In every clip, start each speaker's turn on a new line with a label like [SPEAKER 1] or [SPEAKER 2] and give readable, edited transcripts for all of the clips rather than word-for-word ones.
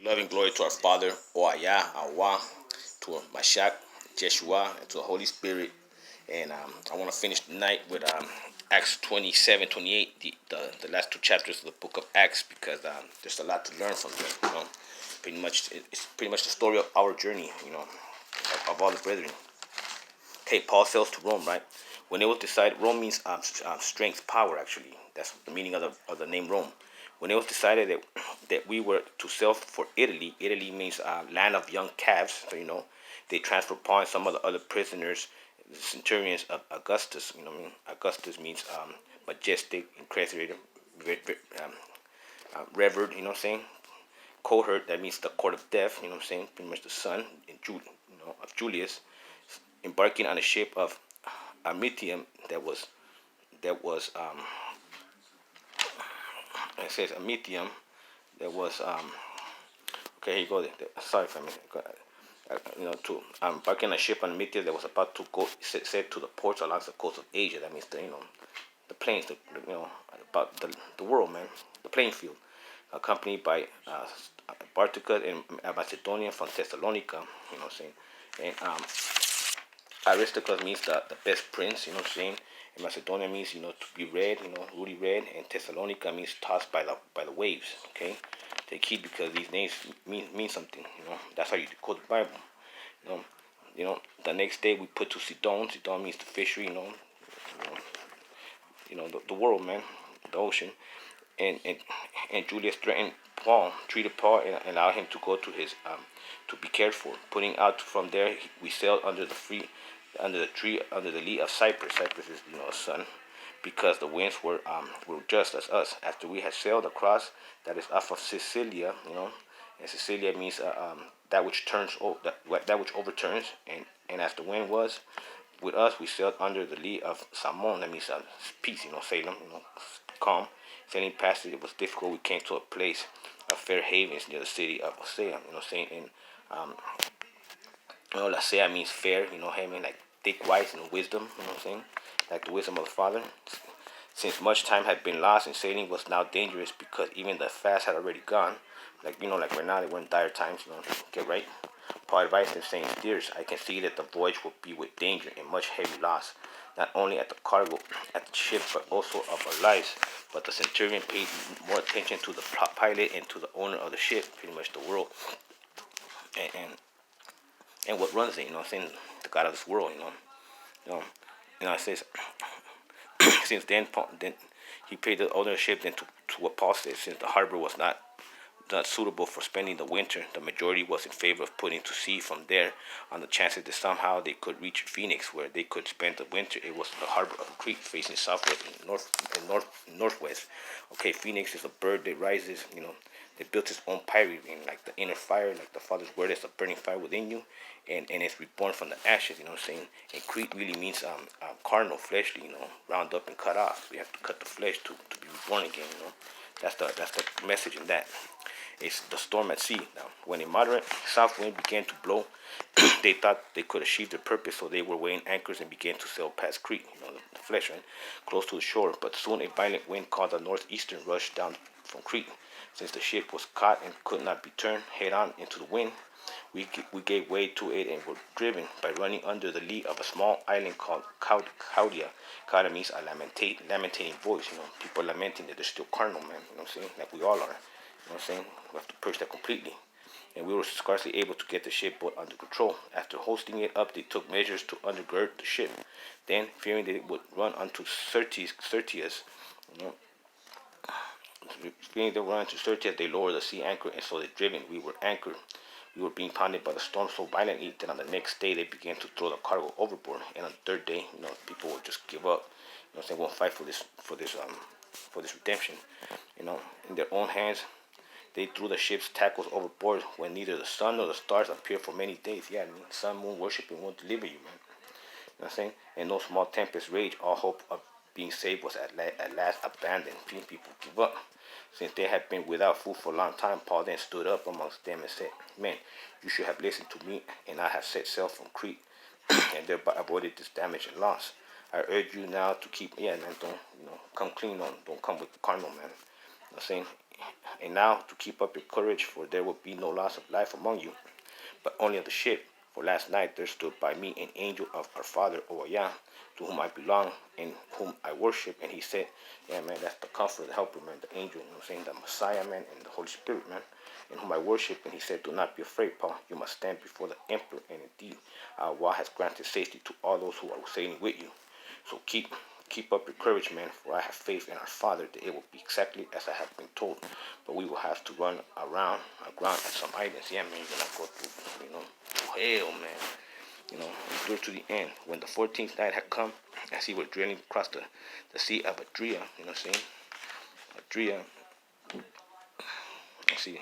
[SPEAKER 1] Love and glory to our Father, Oaya, Awa, to Mashak, Jeshua, and to the Holy Spirit. And I want to finish the night with Acts 27, 28, the last two chapters of the book of Acts, because there's a lot to learn from them. Pretty much, it's pretty much the story of our journey, of all the brethren. Okay, Paul sails to Rome, right? When it was decided, Rome means strength, power, actually. That's the meaning of the name Rome. When it was decided that we were to sail for Italy, Italy means land of young calves. So, they transferred Paul and some of the other prisoners, the centurions of Augustus. Augustus means majestic, incarcerated, revered. Cohort, that means the court of death. Pretty much the son of Julius, embarking on a ship of Amitium it says Amitium okay, here you go. Sorry for me. To embarking on a ship on Amitium that was about to go set to the ports along the coast of Asia. That means the plains, about the world, man, the playing field, accompanied by Barticus and Macedonia from Thessalonica. And Aristarchus means the best prince. And Macedonia means to be red, ruddy red, and Thessalonica means tossed by the waves. Okay, take heed because these names mean something. That's how you decode the Bible. You know, the next day we put to Sidon. Sidon means the fishery. The world, man, the ocean. And Julius treated Paul, and allowed him to go to his to be cared for. Putting out from there, we sailed under the tree under the lee of Cyprus. Cyprus is a sun, because the winds were just as us. After we had sailed across, that is off of Sicilia, and Sicilia means that which that which overturns, and as the wind was with us, we sailed under the lee of Samon. That means peace, Salem, calm. Sailing past it was difficult. We came to a place of fair havens near the city of Osea, saying in Lasea means fair, haven, like thick, wise, and wisdom, like the wisdom of the Father. Since much time had been lost and sailing was now dangerous because even the fast had already gone, like right now, they were in dire times, get right. Paul advised them, saying, "Dears, I can see that the voyage will be with danger and much heavy loss, not only at the cargo, at the ship, but also of our lives." But the centurion paid more attention to the pilot and to the owner of the ship, pretty much the world, and what runs it, the God of this world, it says, since then he paid the ownership then to what Paul said, since the harbor was not suitable for spending the winter, the majority was in favor of putting to sea from there on the chances that somehow they could reach Phoenix, where they could spend the winter. It was the harbor of Crete, facing southwest and northwest. Okay, Phoenix is a bird that rises, that built its own pyre, like the inner fire, like the Father's word is a burning fire within you, and it's reborn from the ashes, And Crete really means carnal, fleshly, round up and cut off. We have to cut the flesh to be reborn again, That's the message in that. It's the storm at sea. Now, when a moderate south wind began to blow, they thought they could achieve their purpose, so they were weighing anchors and began to sail past Crete, the flesh, right, close to the shore. But soon a violent wind called the northeastern rushed down from Crete. Since the ship was caught and could not be turned head on into the wind, we gave way to it and were driven by running under the lee of a small island called Caudia. Caudia means a lamenting voice. People lamenting that they're still carnal, man. Like we all are. We have to purge that completely. And we were scarcely able to get the ship under control. After hosting it up, they took measures to undergird the ship. Then, fearing that it would run onto Syrtis, they lowered the sea anchor, and so they driven. We were anchored. We were being pounded by the storm so violently that on the next day they began to throw the cargo overboard. And on the third day, people would just give up. Won't fight for this redemption. In their own hands, they threw the ship's tackles overboard when neither the sun nor the stars appeared for many days. Yeah, sun, moon worshiping won't deliver you, man. And no small tempest raged. All hope of being saved was at last abandoned. People give up. Since they had been without food for a long time, Paul then stood up amongst them and said, "Men, you should have listened to me, and I have set sail from Crete, and thereby avoided this damage and loss. I urge you now to keep, don't come clean on, don't come with the carnal, man. I'm saying, and now to keep up your courage, for there will be no loss of life among you, but only of the ship. For last night there stood by me an angel of our father Oya, to whom I belong and whom I worship. And he said, yeah, man, that's the comfort, the helper, man, the angel, you know what I'm saying, the Messiah, man, and the Holy Spirit, man, in whom I worship. And he said, do not be afraid, Paul. You must stand before the emperor, and indeed, Allah has granted safety to all those who are sailing with you. So keep up your courage, man, for I have faith in our Father that it will be exactly as I have been told. But we will have to run around at some islands. Yeah, man, you're gonna go through, hell, man. Endure to the end. When the 14th night had come, as he was drilling across the sea of Adria, you know what I'm saying? Adria, let's see.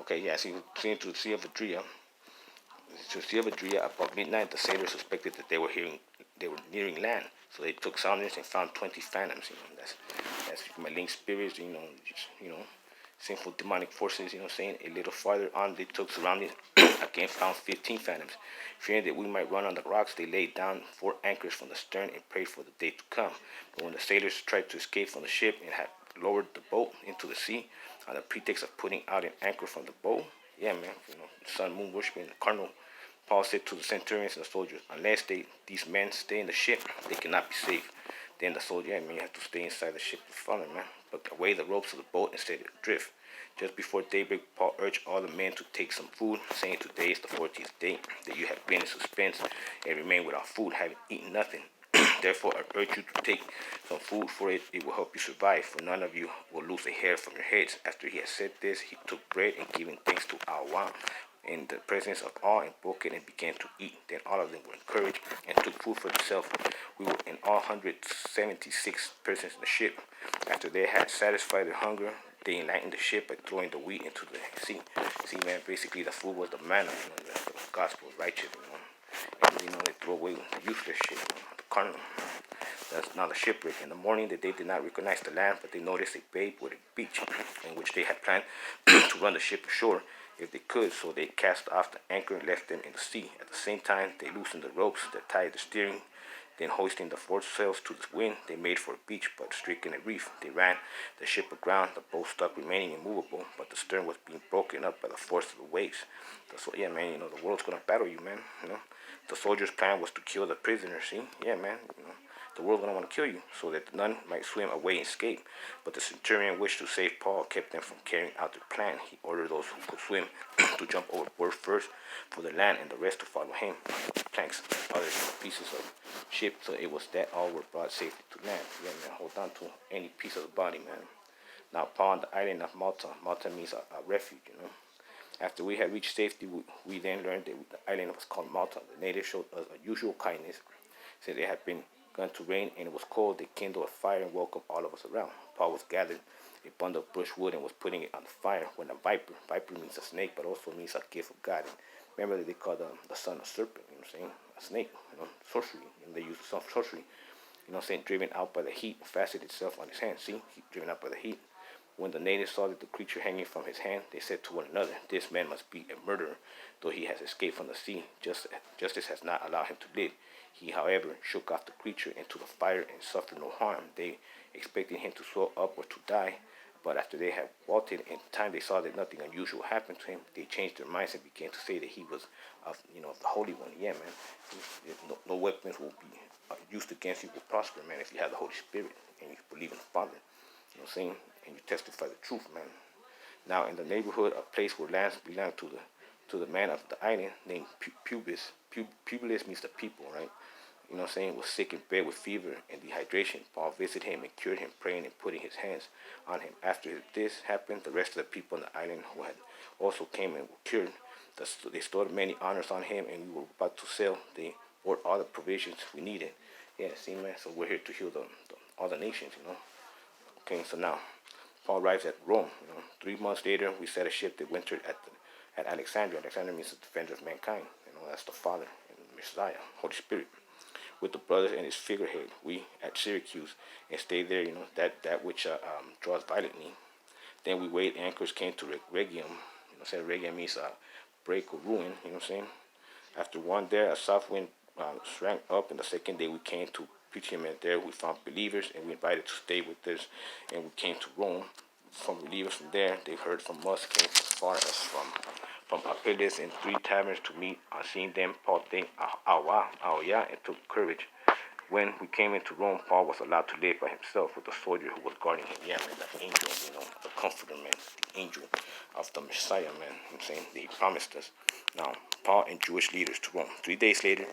[SPEAKER 1] Okay, yeah, see, seeing to the sea of Adria. To the sea of Adria, about midnight, the sailors suspected that they were nearing land. So they took soundings and found 20 phantoms. That's malign spirits. Sinful demonic forces. Saying a little farther on, they took surroundings. Again, found 15 phantoms. Fearing that we might run on the rocks, they laid down 4 anchors from the stern and prayed for the day to come. But when the sailors tried to escape from the ship and had lowered the boat into the sea on the pretext of putting out an anchor from the boat, yeah, man, sun, moon worshiping, the cardinal. Paul said to the centurions and the soldiers, unless these men stay in the ship, they cannot be saved. Then the soldier, yeah, man, you have to stay inside the ship to follow, man. But away the ropes of the boat and set it adrift. Just before daybreak, Paul urged all the men to take some food, saying, today is the 14th day that you have been in suspense and remain without food, having eaten nothing. Therefore, I urge you to take some food, for it will help you survive, for none of you will lose a hair from your heads. After he had said this, he took bread and giving thanks to Allah in the presence of all, and broke it and began to eat. Then all of them were encouraged and took food for themselves. We were in all 176 persons in the ship. After they had satisfied their hunger, they enlightened the ship by throwing the wheat into the sea. See, man, basically the food was the manna, the gospel of righteousness, And, they throw away the useless shit, the carnal. That's not a shipwreck. In the morning, they did not recognize the land, but they noticed a bay with a beach, in which they had planned to run the ship ashore if they could. So they cast off the anchor and left them in the sea. At the same time, they loosened the ropes that tied the steering. Then, hoisting the foresails to the wind, they made for a beach, but striking a reef. They ran the ship aground, the boat stuck remaining immovable, but the stern was being broken up by the force of the waves. So, yeah, man, the world's gonna battle you, man. The soldiers' plan was to kill the prisoners. See, yeah, man, the world's gonna want to kill you, so that none might swim away and escape. But the centurion wished to save Paul, kept them from carrying out their plan. He ordered those who could swim to jump overboard first for the land, and the rest to follow him. Planks and other pieces of ship, so it was that all were brought safely to land. Yeah, man, hold on to any piece of the body, man. Now, upon the island of Malta, Malta means a refuge. After we had reached safety, we then learned that the island was called Malta. The natives showed us unusual kindness, since it had been begun to rain and it was cold. They kindled a fire and welcomed all of us around. Paul was gathering a bundle of brushwood and was putting it on the fire when a viper means a snake, but also means a gift of God. And remember that they call the son a serpent, a snake, sorcery. They use the son of sorcery, driven out by the heat, fastened itself on his hand. See, driven out by the heat. When the natives saw that the creature hanging from his hand, they said to one another, this man must be a murderer, though he has escaped from the sea. Justice has not allowed him to live. He, however, shook off the creature into the fire and suffered no harm. They expected him to swell up or to die, but after they had walked in time, they saw that nothing unusual happened to him. They changed their minds and began to say that he was of the Holy One. Yeah, man. No weapons will be used against you will prosper, man, if you have the Holy Spirit and you believe in the Father. You know what I'm saying? And you testify the truth, man. Now, in the neighborhood, a place where lands belonged to the man of the island named Publius. Publius means the people, right? Was sick in bed with fever and dehydration. Paul visited him and cured him, praying and putting his hands on him. After this happened, the rest of the people on the island who had also came and were cured. They stored many honors on him, and we were about to sail. They bought all the provisions we needed. Yeah, see, man, so we're here to heal all the nations, Okay, so now, Paul arrives at Rome. 3 months later, we set a ship that wintered at Alexandria. Alexandria means the defender of mankind. That's the Father and the Messiah, Holy Spirit. With the brothers and his figurehead, we at Syracuse and stayed there. That which draws violently. Then we weighed anchors, came to Regium. Regium means break or ruin. After one there, a south wind sprang up, and the second day we came to preach him, and there we found believers, and we invited to stay with us, and we came to Rome. some believers from there. They heard from us, came as far as from Apiles and 3 taverns to meet. On seeing them, Paul thanked Allah, and took courage. When we came into Rome, Paul was allowed to live by himself with the soldier who was guarding him. Yeah, man, the angel, the comforter, man, the angel of the Messiah, man. I'm saying he promised us. Now, Paul and Jewish leaders to Rome. 3 days later,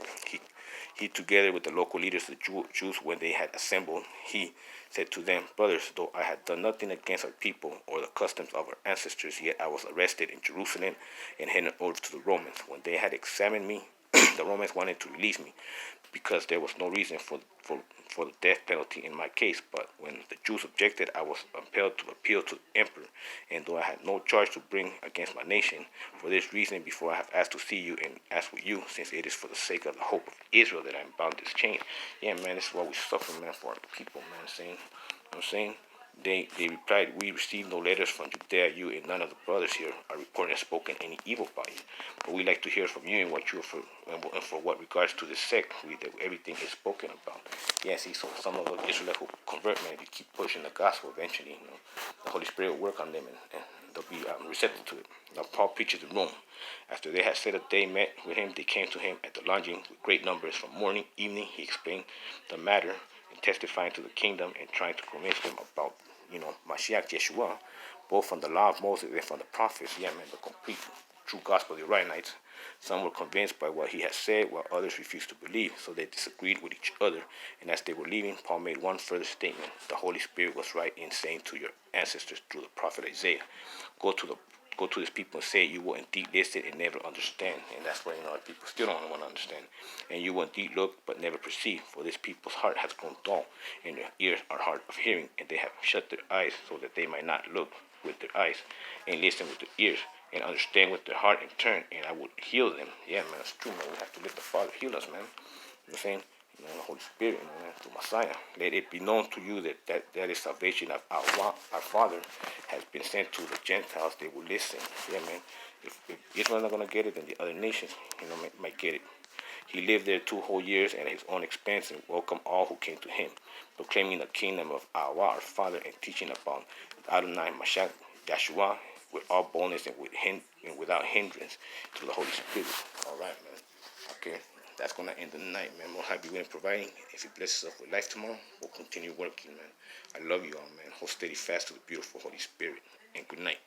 [SPEAKER 1] he together with the local leaders, the Jews, when they had assembled, he said to them, brothers, though I had done nothing against our people or the customs of our ancestors, yet I was arrested in Jerusalem and handed over to the Romans. When they had examined me, the Romans wanted to release me because there was no reason for the death penalty in my case. But when the Jews objected, I was compelled to appeal to the emperor. And though I had no charge to bring against my nation, for this reason, before I have asked to see you and ask with you, since it is for the sake of the hope of Israel that I am bound this chain. Yeah, man, this is why we suffer, man, for our people, man. I'm saying. They replied, we received no letters from Judea. You and none of the brothers here are reporting or spoken any evil by you. But we like to hear from you and what you and for what regards to this sect, that everything is spoken about. Yeah, see, so some of the Israelites who convert, man, if you keep pushing the gospel, eventually, the Holy Spirit will work on them and they'll be receptive to it. Now Paul preaches in Rome. After they had set a day met with him, they came to him at the lodging with great numbers from morning, evening. He explained the matter and testifying to the kingdom and trying to convince them about, Mashiach Yeshua, both from the law of Moses and from the prophets. Yeah, man, the complete true gospel of the Iranians. Some were convinced by what he had said, while others refused to believe, so they disagreed with each other. And as they were leaving, Paul made one further statement. The Holy Spirit was right in saying to your ancestors through the prophet Isaiah, go to this people and say, you will indeed listen and never understand. And that's why, people still don't want to understand. And you will indeed look but never perceive, for this people's heart has grown dull, and their ears are hard of hearing, and they have shut their eyes so that they might not look with their eyes, and listen with their ears, and understand with their heart and turn, and I will heal them. Yeah, man, it's true, man. We have to let the Father heal us, man. You know what I'm saying? The Holy Spirit, man, the Messiah. Let it be known to you that is salvation of our Father has been sent to the Gentiles. They will listen. Yeah, man. If Israel's not going to get it, then the other nations, might get it. He lived there 2 whole years at his own expense and welcomed all who came to him, proclaiming the kingdom of Allah, our Father, and teaching about Adonai Mashiach Yeshua with all boldness and without hindrance through the Holy Spirit. All right, man. Okay. That's going to end the night, man. Most High be willing providing. If He blesses us with life tomorrow, we'll continue working, man. I love you all, man. Hold steady fast to the beautiful Holy Spirit. And good night.